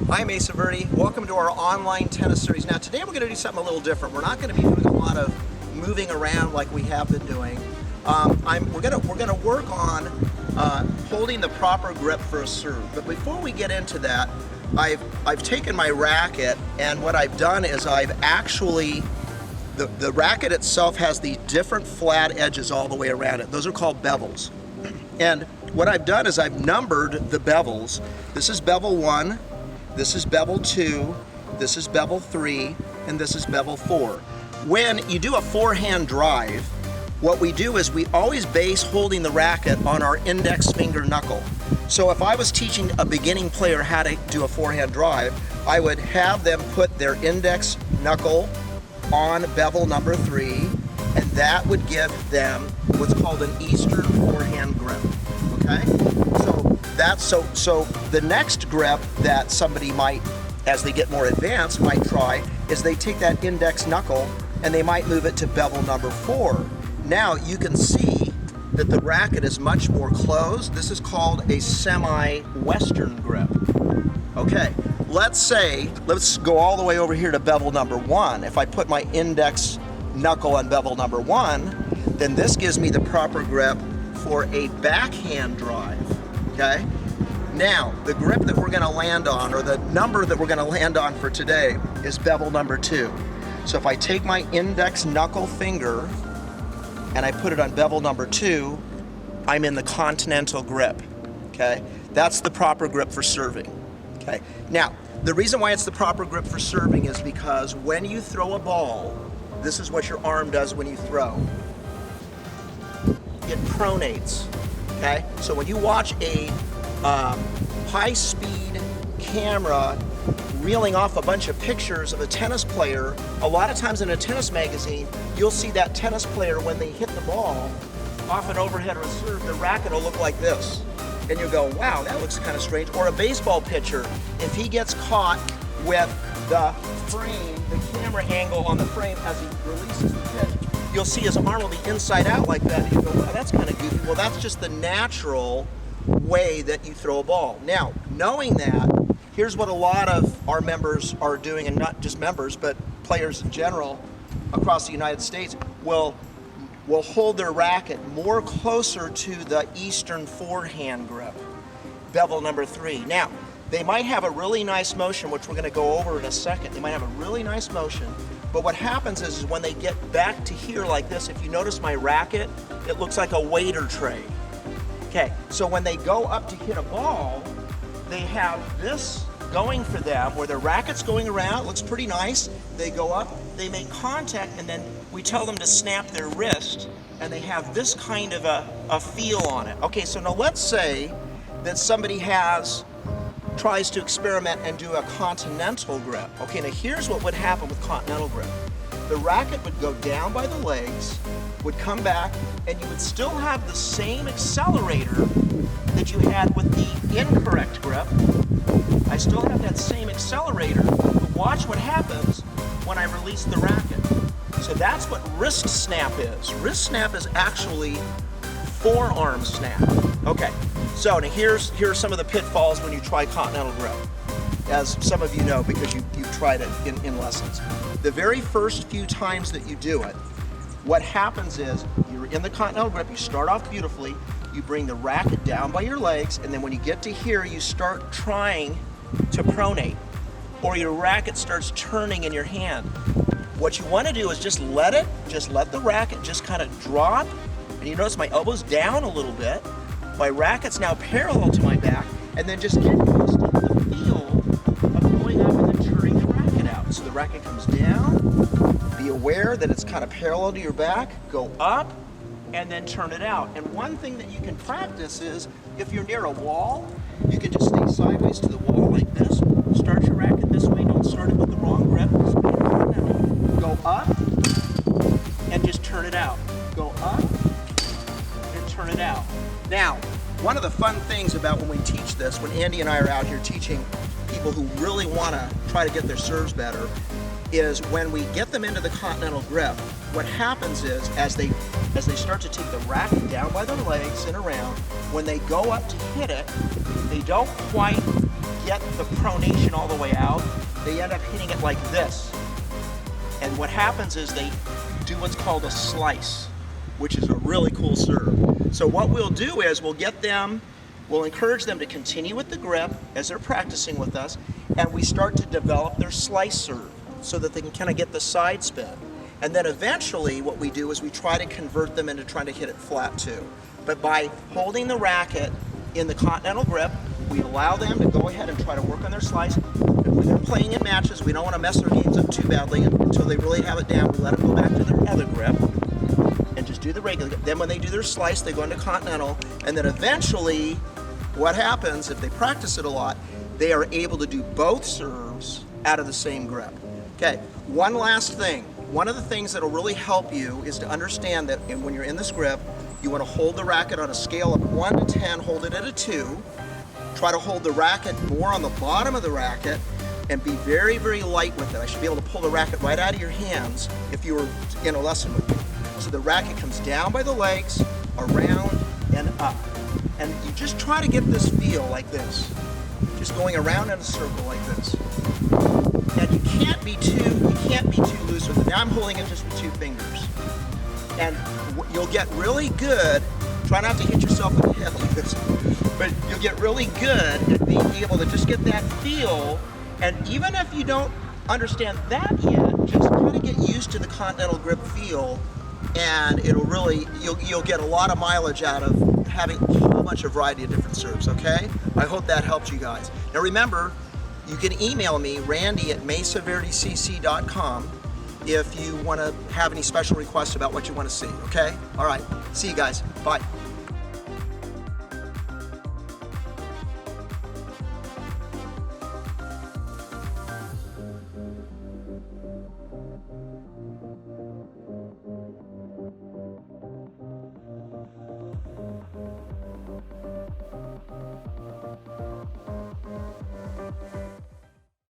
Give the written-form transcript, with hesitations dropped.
Hi, Mesa Verde. Welcome to our online tennis series. Now today we're going to do something a little different. We're not going to be doing a lot of moving around like we have been doing. We're going to work on holding the proper grip for a serve. But before we get into that, I've taken my racket, and what I've done is I've actually the racket itself has these different flat edges all the way around it. Those are called bevels. And what I've done is I've numbered the bevels. This is bevel 1. This is bevel 2, this is bevel 3, and this is bevel 4. When you do a forehand drive, what we do is we always base holding the racket on our index finger knuckle. So if I was teaching a beginning player how to do a forehand drive, I would have them put their index knuckle on bevel number 3, and that would give them what's called an Eastern forehand grip, okay? So the next grip that somebody might, as they get more advanced, might try is they take that index knuckle and they might move it to bevel number 4. Now you can see that the racket is much more closed. This is called a semi-Western grip. Okay, let's go all the way over here to bevel number 1. If I put my index knuckle on bevel number 1, then this gives me the proper grip for a backhand drive. Okay? Now, the grip that we're going to land on, or the number that we're going to land on for today, is bevel number 2. So if I take my index knuckle finger and I put it on bevel number 2, I'm in the continental grip. Okay? That's the proper grip for serving. Okay? Now, the reason why it's the proper grip for serving is because when you throw a ball, this is what your arm does when you throw. It pronates. Okay? So when you watch a high-speed camera reeling off a bunch of pictures of a tennis player, a lot of times in a tennis magazine, you'll see that tennis player, when they hit the ball off an overhead reserve, the racket will look like this. And you'll go, wow, that looks kind of strange. Or a baseball pitcher, if he gets caught with the frame, the camera angle on the frame as he releases the pitch, you'll see his arm will be inside out like that. And you go, wow, that's kind of goofy. Well, that's just the natural way that you throw a ball. Now, knowing that, here's what a lot of our members are doing, and not just members, but players in general across the United States will hold their racket more closer to the Eastern forehand grip, bevel number 3. Now, they might have a really nice motion, which we're going to go over in a second. They might have a really nice motion, but what happens is when they get back to here like this, if you notice my racket, it looks like a waiter tray. Okay, so when they go up to hit a ball, they have this going for them where their racket's going around, it looks pretty nice. They go up, they make contact, and then we tell them to snap their wrist, and they have this kind of a feel on it. Okay, so now let's say that somebody tries to experiment and do a continental grip. Okay, now here's what would happen with continental grip. The racket would go down by the legs, would come back, and you would still have the same accelerator that you had with the incorrect grip. I still have that same accelerator, but watch what happens when I release the racket. So that's what wrist snap is. Wrist snap is actually forearm snap. Okay, so now here are some of the pitfalls when you try continental grip, as some of you know because you've tried it in lessons. The very first few times that you do it, what happens is you're in the continental grip, you start off beautifully, you bring the racket down by your legs, and then when you get to here, you start trying to pronate, or your racket starts turning in your hand. What you want to do is just let the racket just kind of drop, and you notice my elbow's down a little bit, my racket's now parallel to my back, and then just get used to the feel of going up and then turning the racket out. So the racket comes down, be aware that it's kind of parallel to your back, go up, and then turn it out. And one thing that you can practice is, if you're near a wall, you can just stay sideways to the wall like this, start your racket this way, don't start it with the wrong grip, go up, and just turn it out. Go up, and turn it out. Now, one of the fun things about when we teach this, when Andy and I are out here teaching people who really want to try to get their serves better, is when we get them into the continental grip, what happens is as they start to take the racket down by their legs and around, when they go up to hit it, they don't quite get the pronation all the way out. They end up hitting it like this. And what happens is they do what's called a slice, which is a really cool serve. So what we'll do is we'll encourage them to continue with the grip as they're practicing with us, and we start to develop their slice serve so that they can kind of get the side spin. And then eventually what we do is we try to convert them into trying to hit it flat too. But by holding the racket in the continental grip, we allow them to go ahead and try to work on their slice. When they're playing in matches, we don't want to mess their games up too badly until they really have it down. We let them go back to their other grip and just do the regular grip. Then when they do their slice, they go into continental, and then eventually what happens, if they practice it a lot, they are able to do both serves out of the same grip. Okay, one last thing. One of the things that will really help you is to understand that when you're in this grip, you want to hold the racket on a scale of 1 to 10, hold it at a 2. Try to hold the racket more on the bottom of the racket and be very, very light with it. I should be able to pull the racket right out of your hands if you were in a lesson with me. So the racket comes down by the legs, around and up. And you just try to get this feel like this. Just going around in a circle like this. And you can't be too loose with it. Now I'm holding it just with 2 fingers. And you'll get really good. Try not to hit yourself in the head like this. But you'll get really good at being able to just get that feel. And even if you don't understand that yet, just kind of get used to the continental grip feel, and it'll really, you'll get a lot of mileage out of having a whole bunch of variety of different serves, okay? I hope that helped you guys. Now remember, you can email me, randy@mesaverdecc.com, if you want to have any special requests about what you want to see, okay? All right, see you guys. Bye.